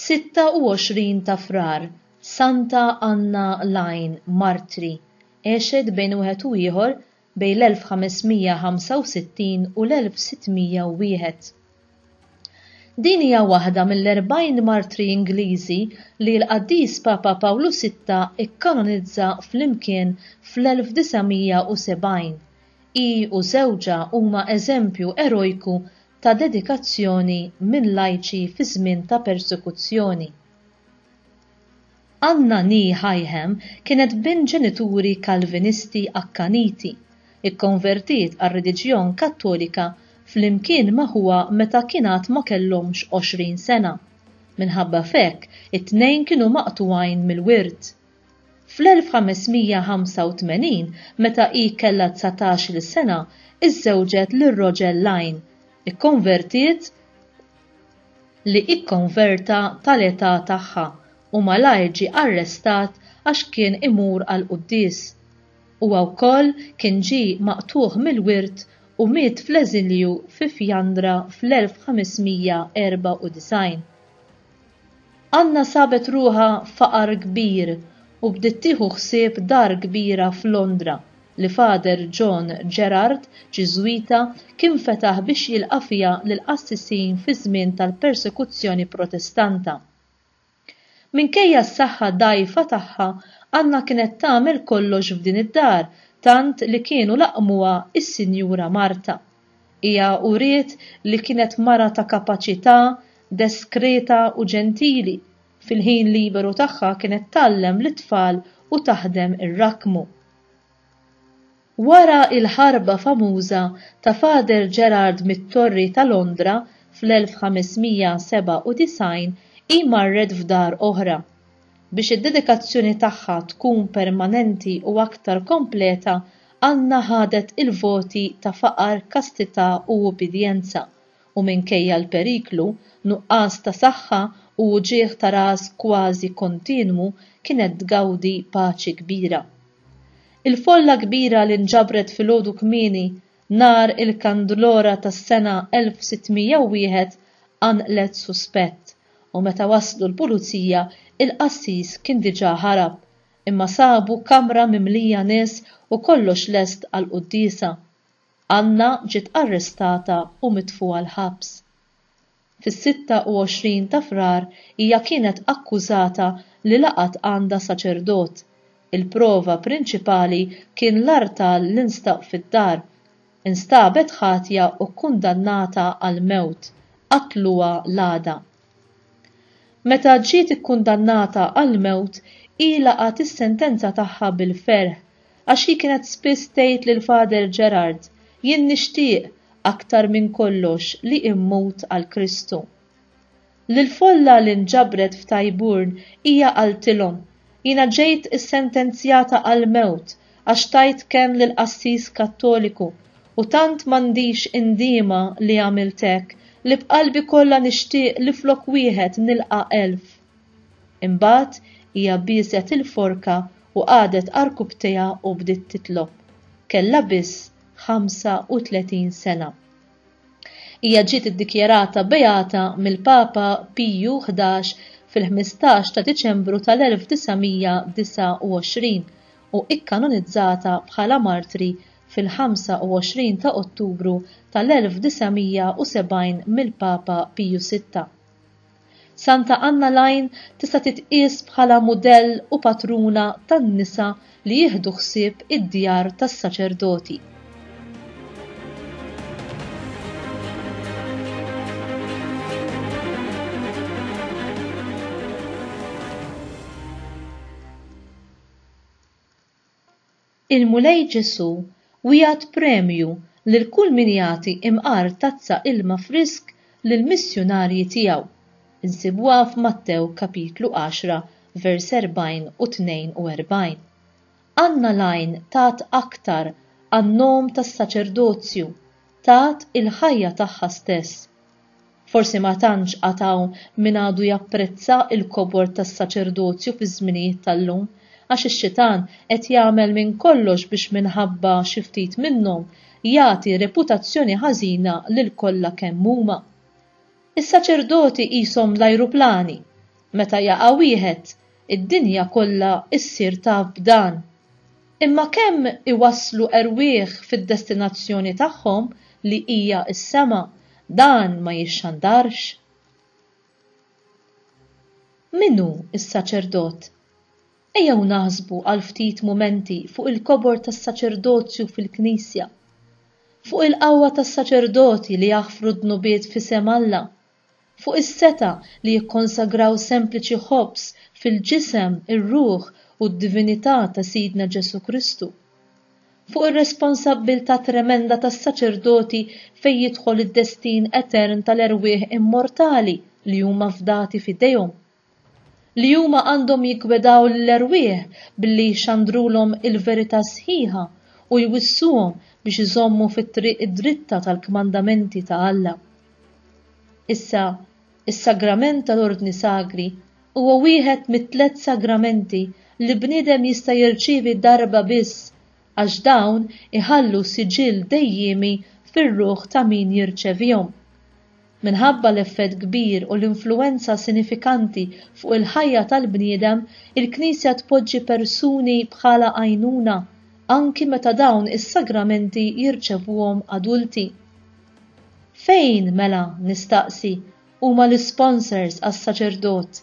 26 ta' frar, Santa Anna Lajn Martri, għexet bejn wieħed u ieħor bejn l-1565 u l-1601. Din hija waħda mill-40 martri Ingliżi li l-Qaddis Papa Pawlu VI ikkanonizza flimkien fl-1970. Hi u żewġha huma eżempju erojku ta' dedikazzjoni minn lajċi fi żmien ta' persekuzzjoni. Anna Nii Hayhem kienet bint ġenituri Kalvinisti akkaniti, ikkonvertiet għar-reliġjon Kattolika flimkien ma' huwa meta kienet ma kellhomx 20 sena. Minħabba f'hekk it-tnejn kienu maqtuwajn mill-wirt. Fl-1585 meta hi kellha 19-il sena iżżewġet lir-Roġel Lajn, ikkonvertiet li ikkonverta tal-età tagħha u malajr ġie arrestat għax kien imur għall-quddies. Huwa wkoll kien ġie maqtugħ mill-wirt u miet fl-eżilju fi Fjandra fl-1594. Anna sabet ruħha faqar kbir u bdiet tieħu ħsieb dar kbira f'Londra li Father John Gerard Ġiżwita kien fetaħ biex jilqa' fiha lill-qassisin fi żmien tal-persekuzzjoni Protestanta. Minkejja s-saħħa dgħajfa tagħha, Anna kienet tagħmel kollox f'din id-dar, tant li kienu laqmuha is-Sinjura Marta. Hija uriet li kienet mara ta' kapaċità, deskreta u ġentili. Fil-ħin liberu tagħha kienet tgħallem lit-tfal u taħdem ir-rakmu. Wara il-ħarba famuża ta' Father Gerard mit-Torri ta' Londra fl-1597 hi marret f'dar oħra. Biex id-dedikazzjoni tagħha tkun permanenti u aktar kompleta, Anna ħadet il-voti ta' faqar, kastità u ubidjenza u minkejja l-periklu, nuqqas ta' saħħa u ġieħ ta' ras kważi kontinwu kienet tgawdi paċi kbira. Il-folla kbira li nġabret filgħodu kmieni nar il-Kandlora tas-sena 1601 għanqlet suspett u meta waslu l-pulizija il-qassis kien diġà ħarab, imma sabu kamra mimlija nies u kollox lest għall-quddiesa. Anna ġiet arrestata u mitfuha l-ħabs. Fis-26 ta' frar hija kienet akkużata li laqat għandha saċerdot. Il-prova prinċipali kien l-artal li nstab fid-dar. Instabet ħatja u kkundannata għal mewt, qatluha l-għada. Meta ġiet ikkundannata għal mewt, hi laqat is-sentenza tagħha bil-ferħ għax hi kienet spiss tgħid lil Father Gerard, jien nixtieq aktar minn kollox li immut għal Kristu. Lil-folla li nġabret f'Tyburn hija qaltilhom, jiena ġejt issentenzjata għal mewt għax tajt kemm lill-qassis Kattoliku u tant m'għandix indiema li għamilt hekk li b'qalbi kollha nixtieq li flok wieħed nilqa' 1000. Imbagħad hija bieset il-forka u qadet arkubtejha u bdiet titlob. Kellha biss 35 sena. Hija ġiet iddikjarata beata mill-Papa Piju 11 fil-15 ta' Diċembru tal-1929 u ikkanonizzata bħala martri fil-25 ta' Ottubru tal-1970 mill-Papa Piju VI. Santa Anna Lajn tista' titqies bħala mudell u patruna tan-nisa li jieħdu ħsieb id-djar tas-saċerdoti. Il-Mulej Ġesu wieħed premju lil kull min jagħti imqar tazza ilma frisk lill-missjonarji tiegħu. Insibuha f'Mattew kapitlu 10 vers 40 u 42. Anna Lajn tat aktar għan-nom tas-saċerdozju, tat il-ħajja tagħha stess. Forsi ma tantx għataw min għadu japprezza il-kobor tas-saċerdozju fi żminijiet tal-lum, għax ix-xitan qed jagħmel minn kollox biex minħabba xi ftit minnhom jagħti reputazzjoni ħażina lil kollha kemm huma. Is-saċerdoti qishom l-ajruplani, Meta jaqa' wieħed, id-dinja kollha issir taf b'dan. Imma kemm iwasslu erwieħ fid-destinazzjoni tagħhom li hija s-sema, dan ma jixxandarx. Minnu is-saċerdot? Ejjew naħsbu għal ftit mumenti fuq il-kobor tas-saċerdozju fil-Knisja, fuq il-qawwa tas-saċerdoti li jaħfru d-nubiet f'isem Alla, fuq is-seta li jikkonsagraw sempliċi ħobbs fil-ġisem, ir-ruħ u d-divinità ta' Sidna Ġesu Kristu, fuq ir-responsabbiltà tremenda tas-saċerdoti fejn jidħol id-destin etern tal-erwieħ immortali li huma fdati f'idejhom, li huma għandhom jiggwedaw l-erwieħ billi jxandrulhom il-verità sħiħa u jwissuhom biex iżommu fit-triq id-dritta tal-kmandamenti ta' Alla. Issa, is-sagrament tal-Ordni Sagri huwa wieħed mit-tliet sagramenti li bniedem jista' jirċievi darba biss għax dawn iħallu siġil dejjemi fir-ruħ ta' min jirċevihom. Minħabba l-effett kbir u l-influwenza sinifikanti fuq il-ħajja tal-bniedem, il-Knisja tpoġġi persuni bħala għajnuna anki meta dawn is-sagramenti jirċevuhom adulti. Fejn mela nistaqsi huma l-sponsors għas-saċerdot?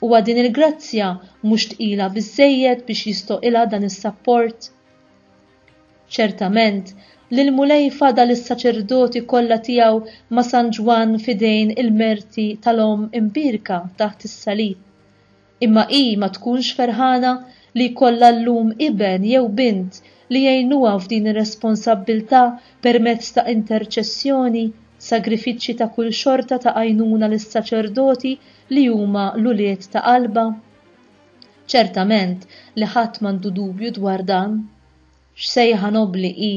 Huwa din il-grazzja mhux tqila biżżejjed biex jistoqilha dan is-sapport? Ċertament, l-mulej fadal is-saċerdoti kollha tiegħu ma' San Ġwan fidejn il-merti tal-om impirka taħt is-salib. Imma hi ma tkunx ferħana li kollha llum iben jew bint li jgħinuha f'din ir-responsabbiltà permezz ta' interċessjoni, sagrifiċċji ta' kull xorta ta' għajnuna lis-saċerdoti li huma l-ulied ta' qalba. Ċertament li ħadd m'għandu dubju dwar dan. X'sejħa nobli hi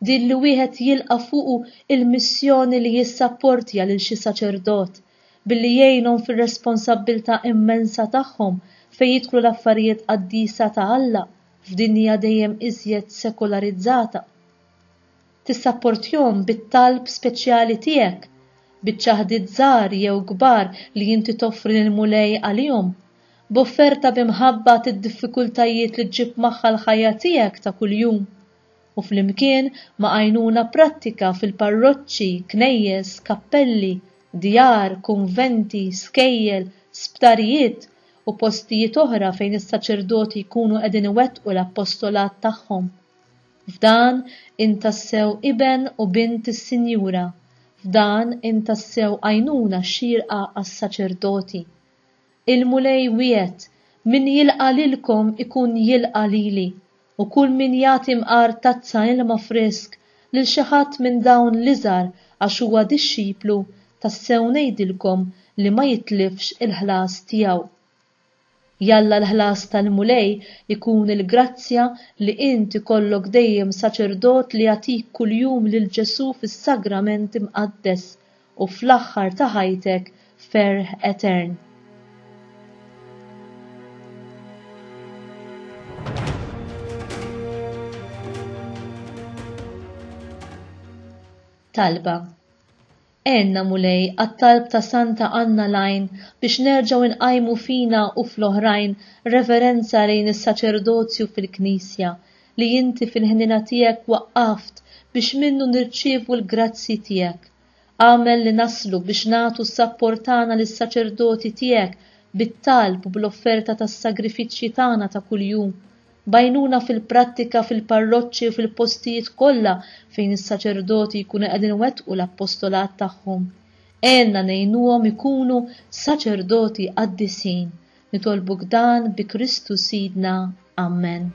din li wieħed jilqa' fuqu il-missjoni li jissapportja lil xi saċerdot billi jgħinhom fir-responsabbiltà immensa tagħhom fejn jidħlu l-affarijiet qaddisa ta' Alla f'dinja dejjem iżjed sekolarizzata. Tissapportjhom bit-talb speċjali tiegħek, biċ-ċaħdiet żgħar jew kbar li inti toffri lil-mulej għalihom, b'offerta b'imħabba tid-diffikultajiet li ġġib magħha l-ħajja tiegħek ta' kuljum u flimkien ma' għajnuna prattika fil-parroċċi, knejjes, kappelli, djar, kunventi, skejjel, sptarijiet u postijiet oħra fejn is-saċerdoti jkunu qegħdin iwettqu l-appostolat tagħhom. F'dan intassew iben u bint is-Sinjura, f'dan intassew għajnuna xierqa għas-saċerdoti. Il-mulej wiegħed min jilqa' lilkom ikun jilqa' lili u kull min jagħti mqar tazza ilma frisk lil xi ħadd minn dawn l-iżgħar għax huwa dixxiplu tassew ngħidilkom li ma jitlifx il-ħlas tiegħu. Jalla l-ħlas tal-mulej ikun il-grazzja li inti kollok dejjem saċerdot li jagħtik kuljum lil Ġesu fis-sagrament imqaddes u fl-aħħar ta' ħajtek ferħ etern. Talba. Enna mulej għat-talb ta' Santa Anna Lajn biex nerġgħu nqajmu fina u fl-oħrajn reverenza lejn is-saċerdozju fil-Knisja li inti fil-ħnina tiegħek waqqaft biex minnu nirċievu l-grazzi tiegħek. Għamel li naslu biex nagħtu s-sapportana lis-saċerdoti tiegħek bit-talb u bl-offerta tas-sagrifiċċji tagħna ta' kuljum. Bajnuna fil-prattika fil-parroċċi u fil-postijiet kollha fejn is-saċerdoti jkunu qegħdin iwettqu l-appostolat tagħhom. Għenna ngħinuhom ikunu saċerdoti qaddisin. Nitolbuk dan bi Kristu Sidna. Amen.